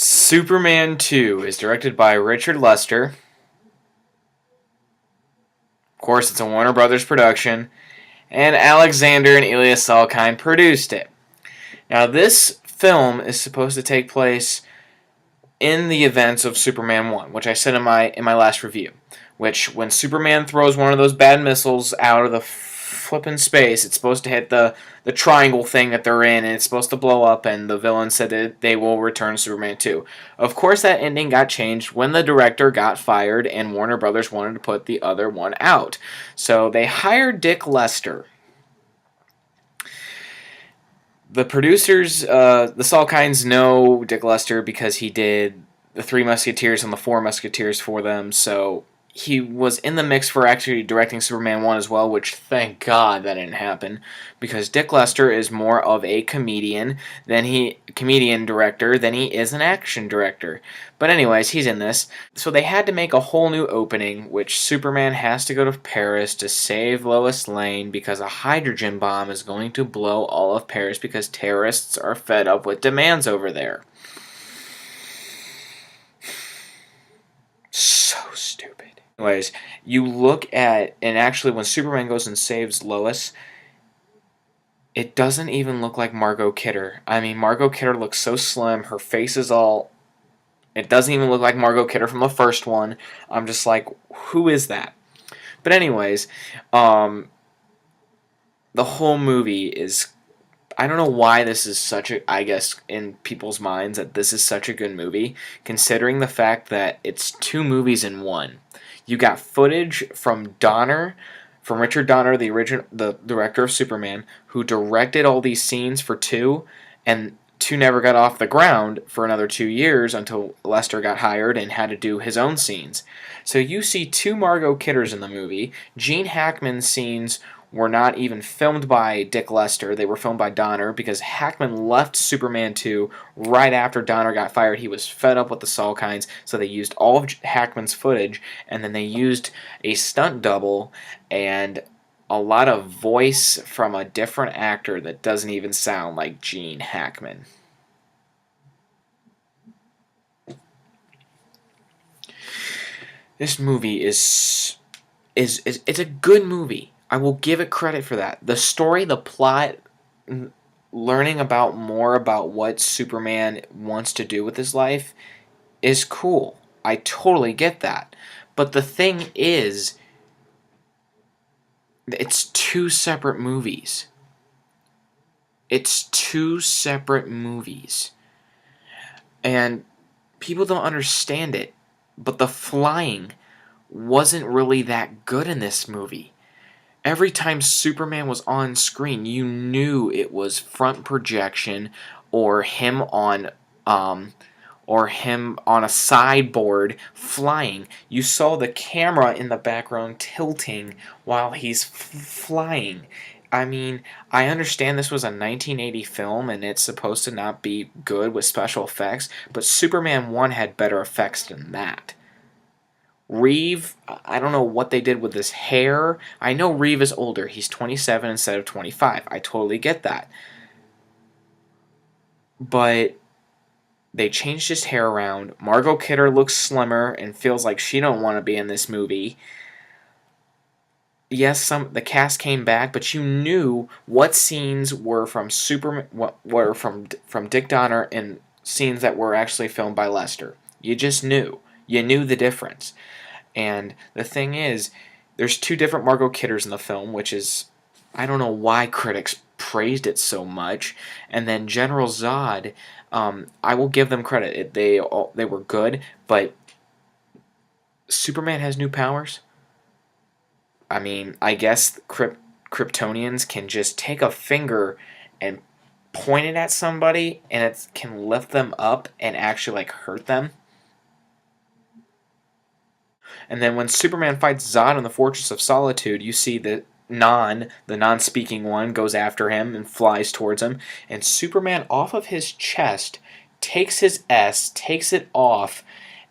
Superman 2 is directed by Richard Lester. Of course, it's a Warner Brothers production. And Alexander and Ilya Salkind produced it. Now, this film is supposed to take place in the events of Superman 1, which I said in my last review. Which, when Superman throws one of those bad missiles out of the flippin' space, it's supposed to hit the triangle thing that they're in, and it's supposed to blow up, and the villain said that they will return Superman 2. Of course, that ending got changed when the director got fired, and Warner Brothers wanted to put the other one out. So they hired Dick Lester. The producers, the Salkinds, know Dick Lester because he did the Three Musketeers and the Four Musketeers for them, so he was in the mix for actually directing Superman 1 as well, which thank God that didn't happen, because Dick Lester is more of a comedian director than he is an action director. But anyways, he's in this. So they had to make a whole new opening, which Superman has to go to Paris to save Lois Lane because a hydrogen bomb is going to blow all of Paris because terrorists are fed up with demands over there. So stupid. Anyways, you look at, and actually when Superman goes and saves Lois, it doesn't even look like Margot Kidder. I mean, Margot Kidder looks so slim, her face is all, it doesn't even look like Margot Kidder from the first one. I'm just like, who is that? But anyways, the whole movie is, I don't know why this is such a, I guess in people's minds that this is such a good movie, considering the fact that it's two movies in one. You got footage from Donner, from Richard Donner, the director of Superman, who directed all these scenes for 2, and 2 never got off the ground for another 2 years until Lester got hired and had to do his own scenes. So you see 2 Margot Kidders in the movie. Gene Hackman's scenes were not even filmed by Dick Lester. They were filmed by Donner because Hackman left Superman 2 right after Donner got fired. He was fed up with the Salkinds, so they used all of Hackman's footage, and then they used a stunt double and a lot of voice from a different actor that doesn't even sound like Gene Hackman. This movie is it's a good movie. I will give it credit for that. The story, the plot, learning about more about what Superman wants to do with his life is cool. I totally get that. But the thing is, it's 2 separate movies. It's 2 separate movies. And people don't understand it, but the flying wasn't really that good in this movie. Every time Superman was on screen, you knew it was front projection or him on a sideboard flying. You saw the camera in the background tilting while he's flying. I mean, I understand this was a 1980 film and it's supposed to not be good with special effects, but Superman 1 had better effects than that. Reeve, I don't know what they did with his hair. I know Reeve is older. He's 27 instead of 25. I totally get that. But they changed his hair around. Margot Kidder looks slimmer and feels like she don't want to be in this movie. Yes, the cast came back, but you knew what scenes were from Superman, what were from Dick Donner, and scenes that were actually filmed by Lester. You just knew. You knew the difference. And the thing is, there's 2 different Margot Kidders in the film, which is, I don't know why critics praised it so much. And then General Zod, I will give them credit. They were good, but Superman has new powers. I mean, I guess Kryptonians can just take a finger and point it at somebody, and it can lift them up and actually like hurt them. And then when Superman fights Zod in the Fortress of Solitude, you see the non-speaking one, goes after him and flies towards him. And Superman, off of his chest, takes his S, takes it off,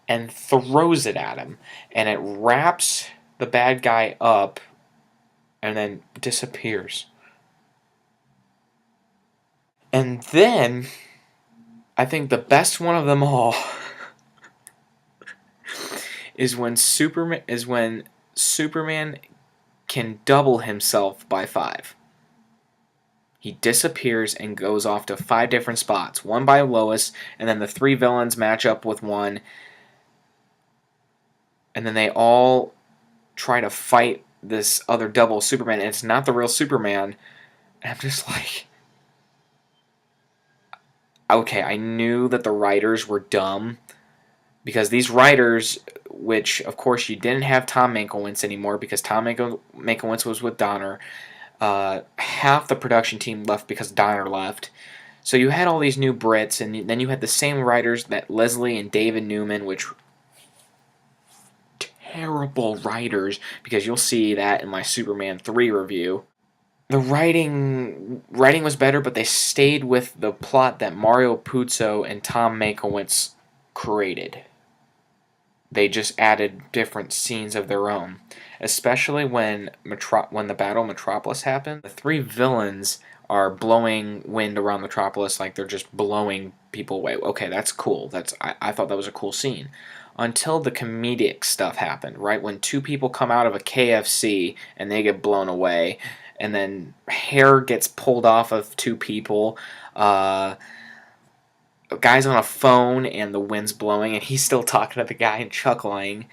and throws it at him. And it wraps the bad guy up and then disappears. And then I think the best one of them all is when Superman can double himself by 5. He disappears and goes off to 5 different spots, one by Lois, and then the 3 villains match up with one, and then they all try to fight this other double Superman, and it's not the real Superman. And I'm just like, okay, I knew that the writers were dumb, because these writers, which of course you didn't have Tom Mankiewicz anymore because Tom Mankiewicz was with Donner. Half the production team left because Donner left. So you had all these new Brits, and then you had the same writers that Leslie and David Newman, which terrible writers, because you'll see that in my Superman 3 review. The writing was better, but they stayed with the plot that Mario Puzo and Tom Mankiewicz created. They just added different scenes of their own, especially when the Battle of Metropolis happened. The 3 villains are blowing wind around Metropolis like they're just blowing people away. Okay, that's cool. I thought that was a cool scene. Until the comedic stuff happened, right? When 2 people come out of a KFC and they get blown away, and then hair gets pulled off of 2 people. A guy's on a phone and the wind's blowing and he's still talking to the guy and chuckling.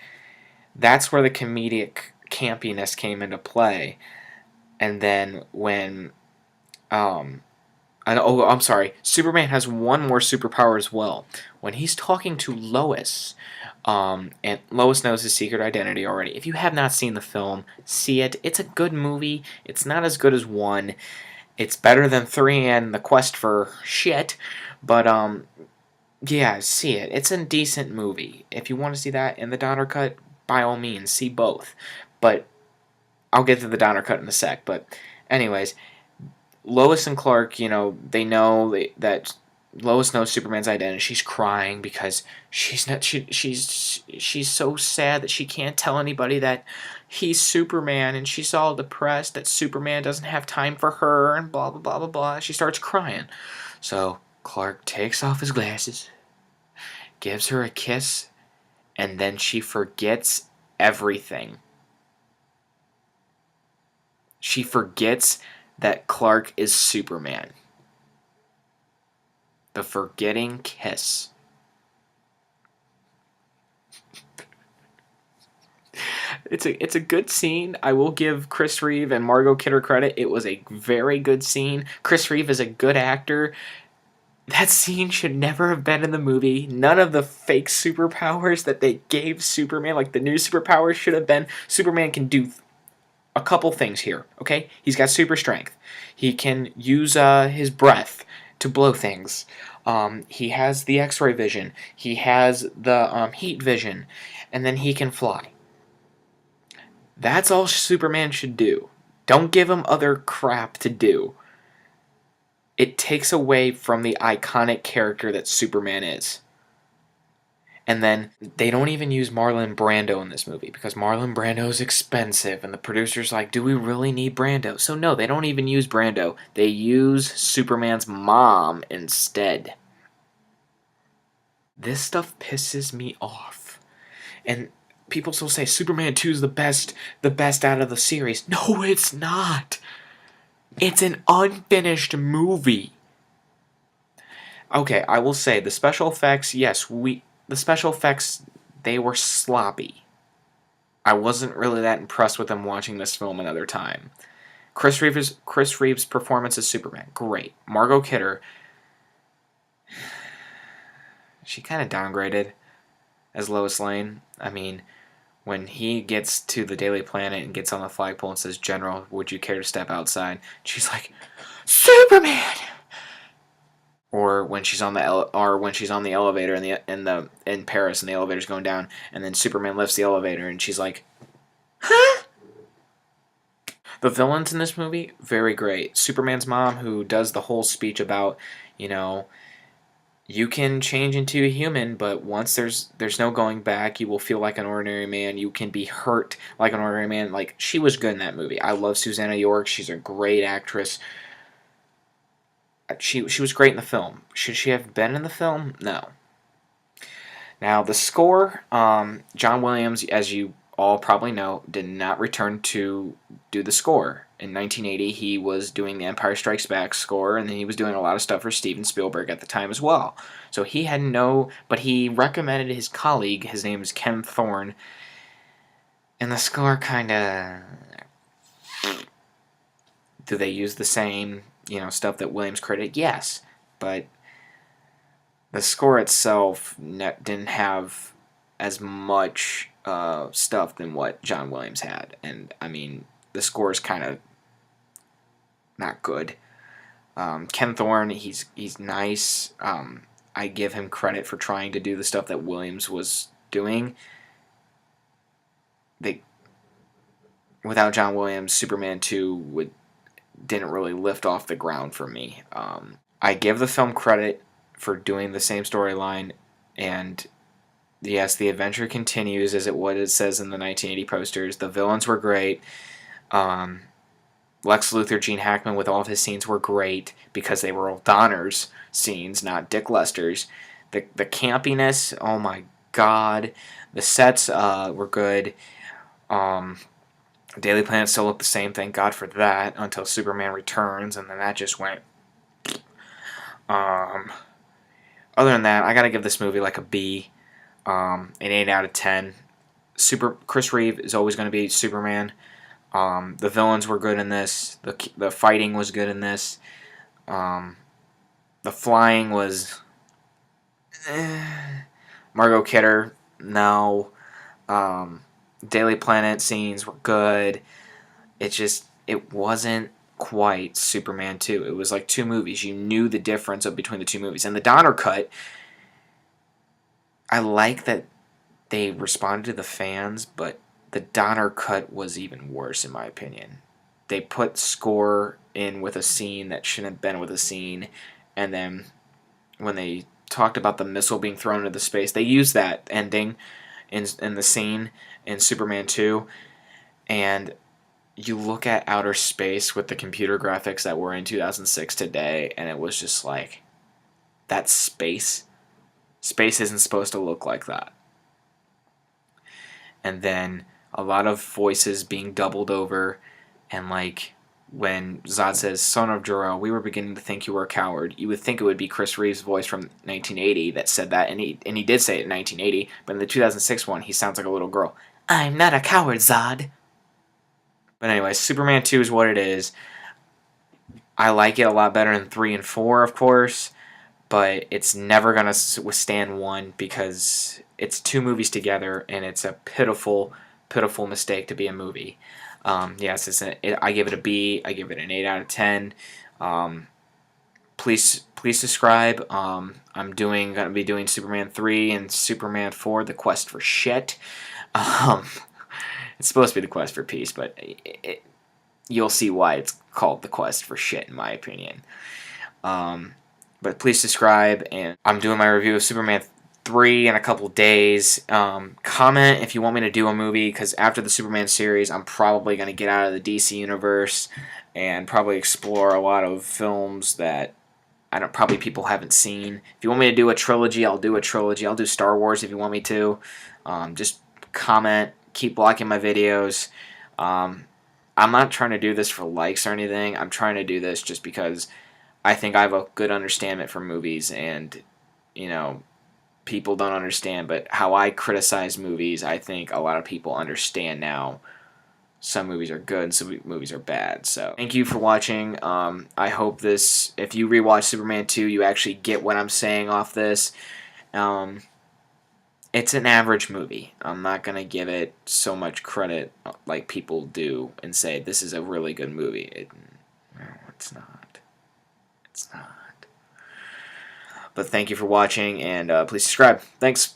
That's where the comedic campiness came into play. And then when I'm sorry, Superman has one more superpower as well. When he's talking to Lois, and Lois knows his secret identity already. If you have not seen the film, see it. It's a good movie. It's not as good as 1. It's better than 3 and The Quest for Shit. But, yeah, see it. It's a decent movie. If you want to see that in the Donner cut, by all means, see both. But I'll get to the Donner cut in a sec. But anyways, Lois and Clark, they know that Lois knows Superman's identity. She's crying because she's so sad that she can't tell anybody that he's Superman, and she's all depressed that Superman doesn't have time for her, and blah blah blah blah blah. She starts crying. So Clark takes off his glasses, gives her a kiss, and then she forgets everything. She forgets that Clark is Superman. The forgetting kiss. It's a good scene. I will give Chris Reeve and Margot Kidder credit. It was a very good scene. Chris Reeve is a good actor. That scene should never have been in the movie. None of the fake superpowers that they gave Superman, like the new superpowers, should have been. Superman can do a couple things here, okay? He's got super strength. He can use his breath to blow things. He has the X-ray vision. He has the heat vision. And then he can fly. That's all Superman should do. Don't give him other crap to do. It takes away from the iconic character that Superman is. And then they don't even use Marlon Brando in this movie because Marlon Brando is expensive, and the producer's like, do we really need Brando? So no, they don't even use Brando. They use Superman's mom instead. This stuff pisses me off. And people still say Superman 2 is the best out of the series. No, it's not. It's an unfinished movie. Okay, I will say the special effects, the special effects, they were sloppy. I wasn't really that impressed with them watching this film another time. Chris Reeves' performance as Superman, great. Margot Kidder, she kind of downgraded as Lois Lane. I mean, when he gets to the Daily Planet and gets on the flagpole and says, "General, would you care to step outside?" She's like, "Superman!" Or when she's on the elevator in Paris and the elevator's going down, and then Superman lifts the elevator and she's like, "Huh?" The villains in this movie, very great. Superman's mom, who does the whole speech about, you can change into a human, but once there's no going back, you will feel like an ordinary man. You can be hurt like an ordinary man. Like, she was good in that movie. I love Susanna York. She's a great actress. She was great in the film. Should she have been in the film? No. Now, the score, John Williams, as you all probably know, did not return to do the score. In 1980, he was doing the Empire Strikes Back score, and then he was doing a lot of stuff for Steven Spielberg at the time as well. So he had no, but he recommended his colleague, his name is Ken Thorne, and the score kind of. Do they use the same, stuff that Williams created? Yes, but the score itself didn't have as much stuff than what John Williams had, and I mean the score is kind of not good. Ken Thorne, he's nice. I give him credit for trying to do the stuff that Williams was doing. They Without John Williams, Superman 2 didn't really lift off the ground for me. I give the film credit for doing the same storyline, and yes, the adventure continues as what it says in the 1980 posters. The villains were great. Lex Luthor, Gene Hackman, with all of his scenes were great because they were all Donner's scenes, not Dick Lester's. The campiness, oh my god. The sets were good. Daily Planet still looked the same, thank God for that, until Superman Returns, and then that just went. Other than that, I gotta give this movie like a B, an 8 out of 10. Chris Reeve is always going to be Superman. The villains were good in this. The fighting was good in this. The flying was. Margot Kidder, no. Daily Planet scenes were good. It wasn't quite Superman 2. It was like two movies. You knew the difference between the two movies. And the Donner cut, I like that they responded to the fans, but the Donner cut was even worse in my opinion. They put score in with a scene that shouldn't have been with a scene, and then when they talked about the missile being thrown into the space, they used that ending in the scene in Superman 2, and you look at outer space with the computer graphics that were in 2006 today, and it was just like, that's space. Space isn't supposed to look like that. And then a lot of voices being doubled over, and like when Zod says, "Son of Jor-El, we were beginning to think you were a coward," you would think it would be Chris Reeve's voice from 1980 that said that, and he did say it in 1980, but in the 2006 one, he sounds like a little girl. "I'm not a coward, Zod." But anyway, Superman 2 is what it is. I like it a lot better than 3 and 4, of course, but it's never going to withstand 1 because it's two movies together, and it's a pitiful, pitiful mistake to be a movie. Yes, I give it a B. I give it an 8 out of 10. Please subscribe. I'm going to be doing Superman 3 and Superman 4, The Quest for Shit. It's supposed to be The Quest for Peace, but you'll see why it's called The Quest for Shit, in my opinion. But please subscribe, and I'm doing my review of Superman 3 in a couple days. Comment if you want me to do a movie, because after the Superman series, I'm probably going to get out of the DC universe and probably explore a lot of films that probably people haven't seen. If you want me to do a trilogy, I'll do a trilogy. I'll do Star Wars if you want me to. Just comment. Keep liking my videos. I'm not trying to do this for likes or anything. I'm trying to do this just because I think I have a good understanding for movies, and people don't understand, but how I criticize movies, I think a lot of people understand now. Some movies are good, some movies are bad. So thank you for watching. I hope if you rewatch Superman 2, you actually get what I'm saying off this. It's an average movie. I'm not going to give it so much credit like people do and say this is a really good movie. No, it's not. It's not. But thank you for watching, and please subscribe. Thanks.